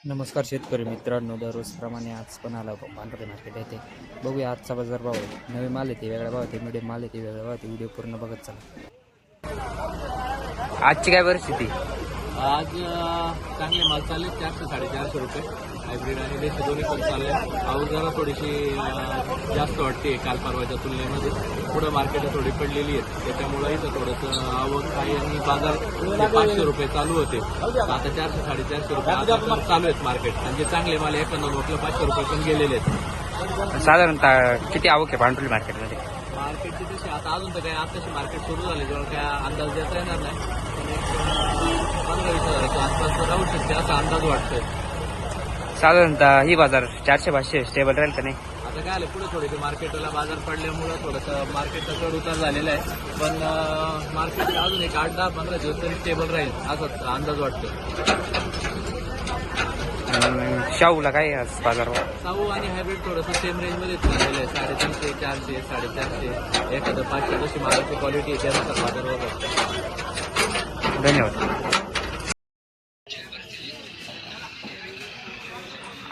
नमस्कार शेतकरी मित्रांनो, दररोजप्रमाणे आज पण आला पांढरे मार्केट येथे. बघूया आजचा बाजार भाव. नवे माल येते वेगळा भाव, ते मिडियम माल येते वेगळा भाव. व्हिडिओ पूर्ण बघत चला. आजची काय परिस्थिती? आज चांगले माल चालले 400 450 रुपये. हायब्रिड आणि देशी दोन्ही पण चालले. आवक जरा थोडीशी जास्त वाटते काल परवाच्या तुलनेमध्ये. पुढं मार्केट थोडी पडलेली आहे, त्याच्यामुळे इथं थोडंसं आवक आहे आणि बाजार 500 रुपये चालू होते. आता 400 450 रुपये आता पण चालू आहेत मार्केट. म्हणजे चांगले माल एखादा म्हटलं 500 रुपये पण गेलेले आहेत. साधारणतः किती आवक आहे पांढरी मार्केटमध्ये? मार्केटची तशी आता अजून तर काही आताशी मार्केट सुरू झाले, जेव्हा काय अंदाज देता येणार नाही. 15-20 हजाराच्या आसपास राहू शकते असा अंदाज वाटतोय. साधारणतः ही बाजार 400-500 स्टेबल राहील का नाही? आता काय आलं पुढे थोडेसे मार्केटला बाजार पडल्यामुळं थोडंसं मार्केटचा चढ उतार झालेला आहे. पण मार्केट अजून एक 8-10-15 दिवस तरी स्टेबल राहील असा अंदाज वाटतो. शाहूला काय आज बाजार भाव? साऊ आणि हायब्रिड थोडंसं सेम रेंजमध्येच झालेलं आहे. 350, 400, 450, एखादं 500 जशी मालाची क्वालिटी आहे त्यानुसार बाजार वगैरे. धन्यवाद.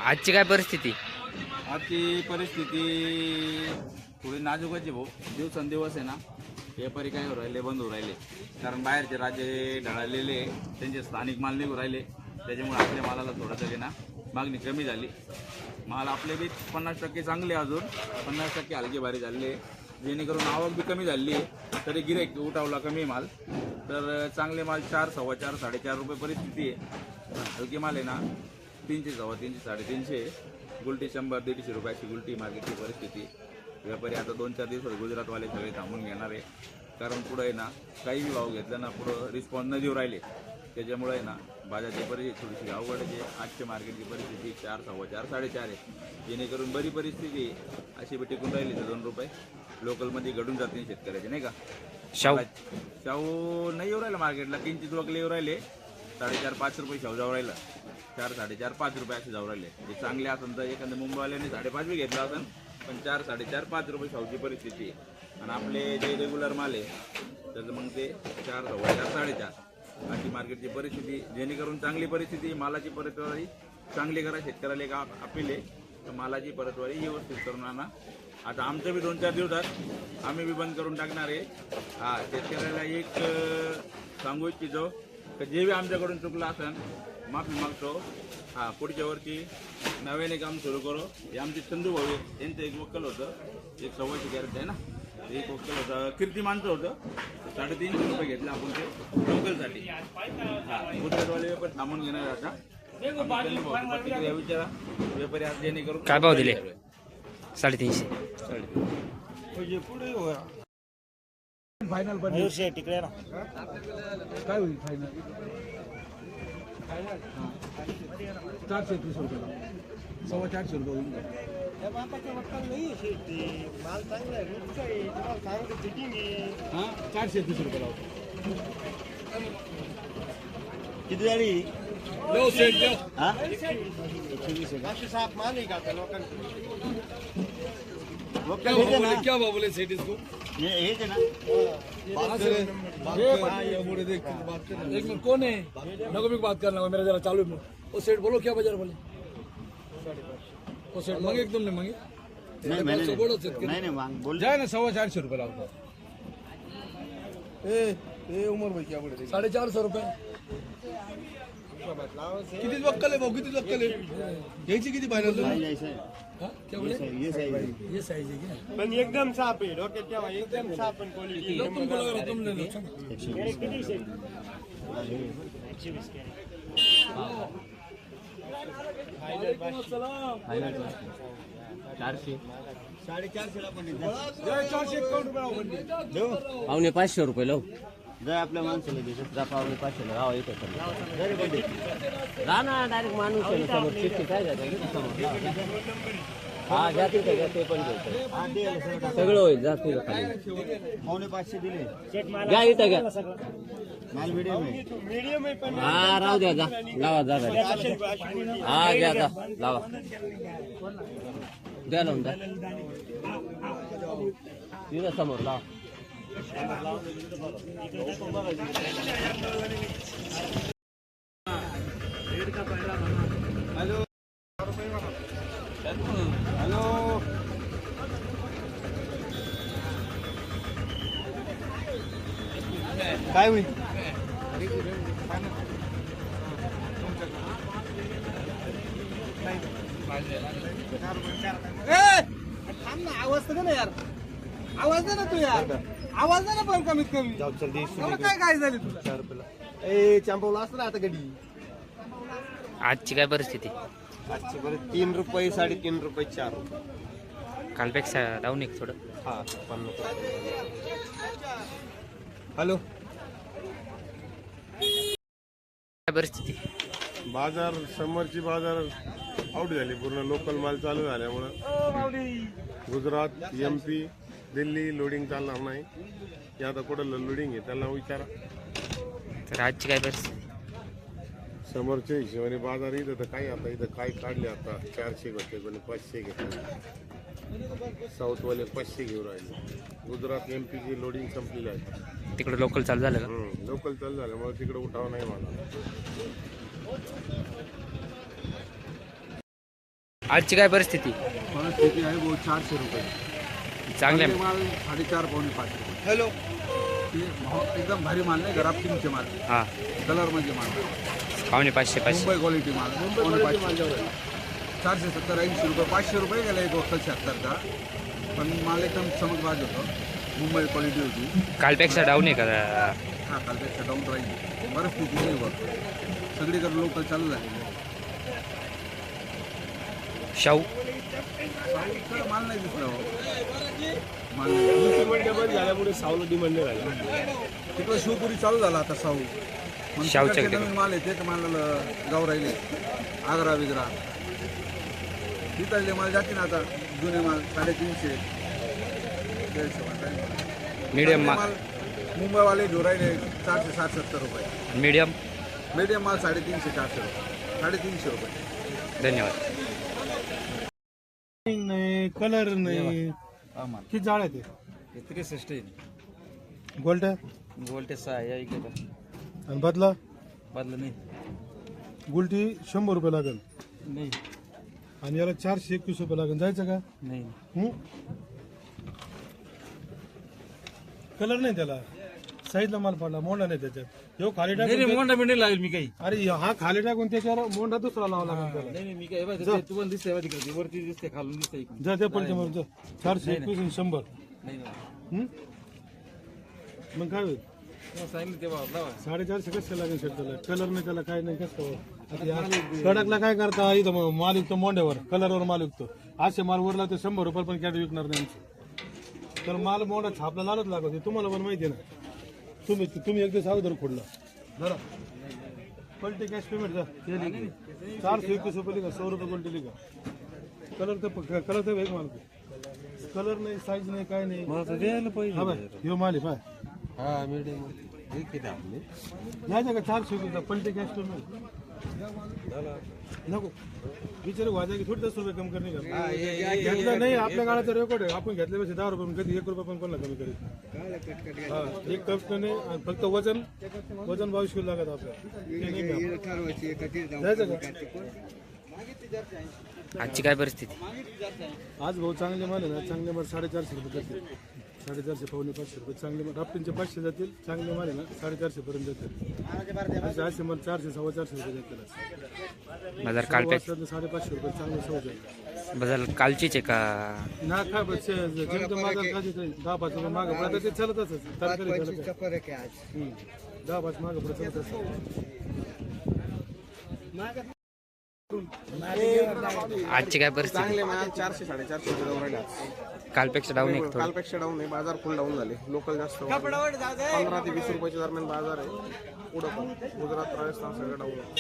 आजची काय परिस्थिती? आजची परिस्थिती थोडी नाजूकच आहे भाऊ. दिवसेंदिवस आहे ना, व्यापारी काय होऊ राहिले, बंद होऊ राहिले. कारण बाहेरचे राज्य ढळलेले, त्यांचे स्थानिक माल निघू राहिले. त्याच्यामुळे आपल्या मालाला थोडंसं ना मागणी कमी झाली. माल आपले बी 50% चांगले, अजून 50% हलके भारी झाले. जेणेकरून आवक बी कमी झाली आहे, तरी गिऱ्हाईक उठावला कमी माल. तर चांगले माल 4, 4.25, 4.5 रुपये परिस्थिती आहे. हलके माल आहे ना 300, 350, 350. गुलटी 100-150 रुपयाची गुलटी मार्केटची परिस्थिती. व्यापारी आता 2-4 दिवसात गुजरातवाले सगळे थांबून घेणार आहे. कारण पुढं आहे ना काही बी भाव घेतला ना पुढं रिस्पॉन्स न देऊ राहिले. त्याच्यामुळे आहे ना बाजारची परिस्थिती थोडीशी अवघड आहे. आजच्या मार्केटची परिस्थिती 4, 4.25, 4.5 आहे. जेणेकरून बरी परिस्थिती अशी बी टिकून राहिली तर 2 रुपये लोकलमध्ये घडून जाते शेतकऱ्याचे, नाही का? शाहू नाही येऊ राहिला मार्केटला. 300 वकले येऊ राहिले. 4.5-5 रुपये शाहू जाऊ राहिला. 4, 4.5-5 रुपये असे जाऊ राहिले. जे चांगले असेल तर एखाद्या मुंबईवाल्याने 5.5 बी घेतला असेल, पण 4, 4.5-5 रुपये शाहूची परिस्थिती आहे. आणि आपले जे रेग्युलर माल आहे तर मग ते 4, 4.25, 4.5 अशी मार्केटची परिस्थिती. जेणेकरून चांगली परिस्थिती, मालाची परतवारी चांगली करा. शेतकऱ्याला एक अपील आहे तर मालाची परतवारी व्यवस्थित करून आणा. आता आमचं बी 2-4 दिवसात आम्ही बी बंद करून टाकणार आहे. शेतकऱ्याला एक सांगू इच्छितो की जे बी आमच्याकडून चुकलं असेल माफी मागतो. पुढच्या वर्षी नव्याने काम सुरू करू. हे आमचे चंदू भाऊ यांचं एक वक्कल होतं, एक सव्वाची गॅरेज आहे ना, एक वक्कल होतं, कीर्तिमानचं होतं. 350 रुपये घेतले आपण ते लोकलसाठी. गुजरातवाले व्यापारी थांबून घेणार आता. प्रतिक्रिया विचारा व्यापारी आज जेणेकरून काय भाव दिले? 350. फायनल पण तिकडे ना काय होईल फायनल? 430 रुपये, 450 रुपये होईल. माल चांगला आहे, रोजचा आहे, तुम्हाला सांगतो फिटिंग आहे. 430 रुपये लावतो. किती झाली? हा 507 माल आहे का आता लोकांना? क्या भाव बोले सेठ इसको? हे ना एक मिनट कौन है? नको मी बात करना, मेरा जरा चालू है. वो सेठ बोलो क्या बाजार बोले? वो सेठ मांगे एकदम नहीं मांगे. नाही मांग बोल जाए ना 450 रुपये लावतो. उमर भाई क्या बोले? 450 रुपये. किती वक्कल आहे भाऊ, किती वक्कल आहे? यायची किती फायनल? क्या बोले? ये साइज है क्या? पण एकदम साफ आहे, डोक्यात ठेवा, एकदम साफ पण क्वालिटी. तुम बोला तुम ले लो. किती सेट? 120 450 ला पण 500 रुपये लावू. जर आपल्या माणसाला देतात जा पावणे 500 ला राहा येतो राणा डायरेक्ट माणूस आहे ना समोर. चिठ्ठी काय जाते जाते का ते पण घ्यायचं सगळं होईल. जाते पावणे 500 दिले. घ्या इथं घ्या. माल मीडियम आहे पण राहू द्या. जा लावा जा घरी. घ्या जा लावा. द्या लावून द्या तिथं समोर लावा. रेड का पहला बना काय होईल थांब ना, आवाज तर दे ना यार, आवाज दे ना तू यार, आवाज दे ना पण कमीत कमी. एवढं काय झाली तुला ए चंपवला असतं ना आता गडी. आजची काय परिस्थिती? आजचे बरं 3 रुपये 3.5 रुपये 4 रुपये. कालपेक्षा डाऊन एक थोडं. हा 50 रुपये. हॅलो काय परिस्थिती? बाजार समोरची बाजार आउट झाली पूर्ण. लोकल माल चालू झाल्यामुळं गुजरात MP दिल्ली लोडिंग चालणार नाही. हे आता कुठं लोडिंग आहे त्यांना विचारा. तर आजची काय परिस्थिती? समोरच्या हिशोबाने बाजार इथं तर काही आता इथं काय काढले आता 400 घेतले कोणी 500 घेतले. साऊथवाले 500 घेऊन राहिले. गुजरात MP ची लोडिंग संपलेली आहे. तिकडे लोकल चालू झालं का? लोकल चालू झाल्यामुळे तिकडे उठाव नाही मला. आजची काय परिस्थिती? परिस्थिती आहे भाऊ 400 रुपये. चांगल्या माल 4.5 पावणे 5 रुपये. हॅलो ते एकदम भारी माल नाही, ग्राफ्टिंगचे माल, हां कलरमध्ये माल, 550 मुंबई क्वालिटी माल, मुंबई 470 80 रुपये 500 रुपये गेला एक वक्त 76 का. पण माल एकदम चमकबाज होतो, मुंबई क्वालिटी होती. कालपेक्षा डाऊन आहे का? हा कालपेक्षा डाऊन राहील. परिस्थिती नाही बघ, सगळीकडे लोकल चालू झालेले. शाहू इकडं माल नाही दिसला हो. माल नाही. झाल्यामुळे सावला डिमांड नाही झाला. तिकडं शिवपुरी चालू झाला आता साऊ. मग शाहूच्या तिकडचे कडे. नवीन माल आहे ते मालाला गाव राहिले. आग्रा बिग्रा तिथले माल जाते ना आता. जुने माल 350. त्या हिशोबाने मीडियम चांगले माल, मुंबईवाले घेऊन राहिले 460-70 रुपये. मीडियम. मीडियम माल 350-400 रुपये, 350 रुपये. धन्यवाद. नाही कलर नाही. किती जाळ आहे ते? 63 गोल्ट गोल्टे 6 या इकडे आणि बदला बदला नाही गुलटी 100 रुपये लागेल नाही आणि याला 421 रुपये लागेल. जायचं का? नाही कलर नाही त्याला. साईजला माल पडला, मोंडा नाही त्याच्यात. ह्यो खाली नाही टाकून मोंडा मिळेल लागेल मी काही. अरे हा खाली टाकून त्याच्यावर मोंडा दुसरा लावा लागेल त्याला. नाही मी काय तू पण दिसते तिकडे वरती दिसते खालून दिसते इकडून. जा त्या पलटी मारून जा. 421 आणि 100. नाही हं? मग काय होईल? सांगितलं तेव्हा लावा. 450 कसं लागेल शेट त्याला? कलर नाही त्याला, काय नाही. कसं आता या कडकला काय करता इथं माल विकतो मोंड्यावर, कलरवर माल विकतो. असे माल वरला ते 100 रुपये पण कॅट विकणार नाही आमचं. तर माल मोंडा छापला लालच लागत. तुम्हाला पण माहिती आहे ना. तुम्ही एक दिवस अगोदर खोडला जरा पलटी कॅश पेमेंट जा. 421 रुपये लिखा, 100 रुपये पलटी लिखा. कलर तर एक माल कलर नाही, साईज नाही, काय नाही. हा बाय ह्यो माल आहे पाय. नाही का 421 पलटी कॅश पेमेंट नको विचारू वाजा की थोडी 10 रुपये कमी करणे का? घेतलं नाही आपल्या गाळाचा रेकॉर्ड आहे. आपण घेतल्यापेक्षा 10 रुपये कधी 1 रुपये पण कोणाला कमी करेल. हा एक कप नाही. आणि फक्त वजन 22 किलो लागत आपल्याला. जायचं का? आजची काय परिस्थिती? आज भाऊ चांगले माल आहे ना, चांगले माल 450 रुपये जातील. 450 पावणे 500 रुपये चांगले माल. राफ्टिंगचे 500 जातील. चांगले माल आहे ना 450 पर्यंत जातील. असे माल 400 450 रुपये जातील. बाजार कालपेक्षा 550 रुपये चांगले सौदा. बाजार कालचीच आहे का? ना काय जेवढं मागा खाली 10-5 रुपये मागं पडतात ते चालतच तरकारी 10-5 मागं पडत चालत असतं. आजची काय परिस्थिती? चांगले माल 400-450 रुपये जाऊन राहिले. कालपेक्षा डाऊन आहे का थोडं? कालपेक्षा डाऊन आहे. बाजार फुल डाऊन झाले. लोकल जास्त 15 ते 20 रुपयाच्या दरम्यान बाजार आहे. पुढं पण गुजरात राजस्थान सगळं डाऊन आहे.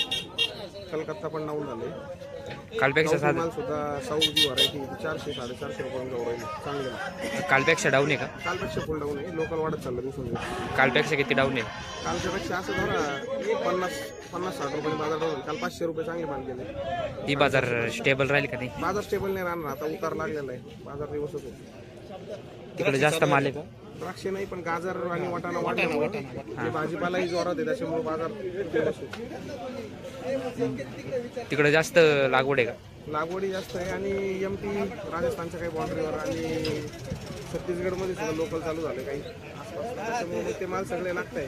कलकत्ता पण डाऊन झाले. कालपेक्षा साधं माल सुद्धा साऊथची व्हरायटी 400-450 रुपये जाऊन राहिले. चांगले माल कालपेक्षा डाऊन आहे का? कालपेक्षा फुल डाऊन आहे. लोकल वाढत चाललं दिवसून. कालपेक्षा किती डाऊन आहे? कालच्यापेक्षा असं धरा 50-60 रुपये बाजार डाऊन. काल 500 रुपये चांगले माल गेले. ही बाजार स्टेबल राहील का नाही? बाजार स्टेबल नाही राहणार. आता उतार लागलेला आहे. बाजार दिवसच होतो. तिकडे जास्त माल आहे का? द्राक्ष नाही पण गाजर आणि वाटाणा वाढल्यामुळे जे भाजीपालाही जोरात आहे त्याच्यामुळे बाजार famous आहे. तिकडे जास्त लागवड आहे का? लागवडी जास्त आहे आणि MP राजस्थानच्या काही बाउंड्रीवर आणि छत्तीसगडमध्ये सुद्धा लोकल चालू झाले काही आसपास. त्याच्यामुळे ते माल सगळे लागत आहे.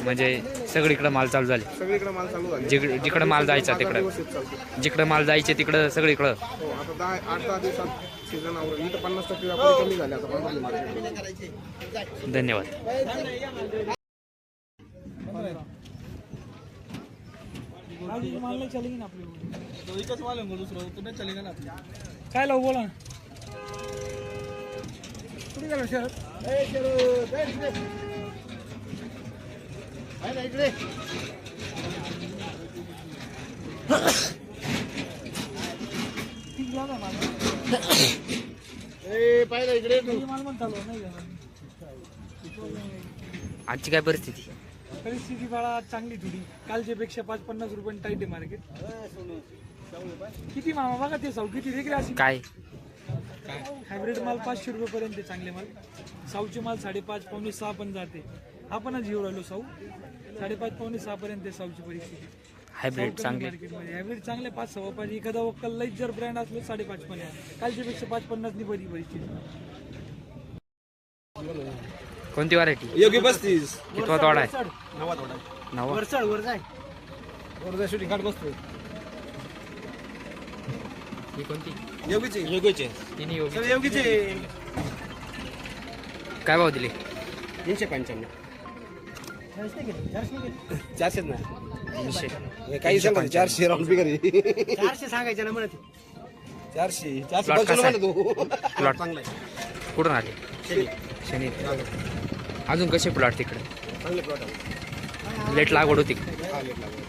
म्हणजे सगळीकडे माल चालू झाले. सगळीकडे माल चालू झाले. जिकडे माल जायचा बाजार तिकडं, व्यवस्थित चालतो. जिकडे माल जायचे तिकडं सगळीकडं. हो आता 8-10 दिवसात सीझन आवडेल. इथं 50% व्यापारी कमी झाले आता बांबोली मार्केटमध्ये. धन्यवाद. काय लावू बोला आजची काय परिस्थिती? परिस्थिती बाळा चांगली थोडी कालच्यापेक्षा 5-50 रुपयांनी टाईट आहे मार्केट. किती मामा बघा ते साऊ किती वेगळे असे काय हायब्रिड माल 500 रुपयेपर्यंत चांगले माल. साऊचे माल 5.5-6 पण जाते. आपणच घेऊन राहिलो साऊ 5.5-6 पर्यंत साऊची परिस्थिती. हायब्रिड चांगले? मार्केटमध्ये हायब्रिड चांगले 5-5.5. एखादा वक्कल लईच जर ब्रँड असलो 5.5 पण आहे. कालच्यापेक्षा 5-50 बरी परिस्थिती. कोणती व्हरायटी? योगी 35 कितवा तोडा आहे? नवा. वरचढ वर जाय वर्धा शूटिंग काढ बसतोय. ही कोणती? योगीचे तिन्ही योगी. योगीचे काय भाव दिले? 395 400 ना 300. काही सांगा 400 राऊंड फिगर 400 सांगायचे ना म्हणत 400 प्लॉट कसा आहे? तू प्लॉट चांगला आहे. कुठून आले? शनी. अजून कसे प्लॉट तिकडे? चांगले प्लॉट आहे. लेट लागवड होती? हा, लेट लागला.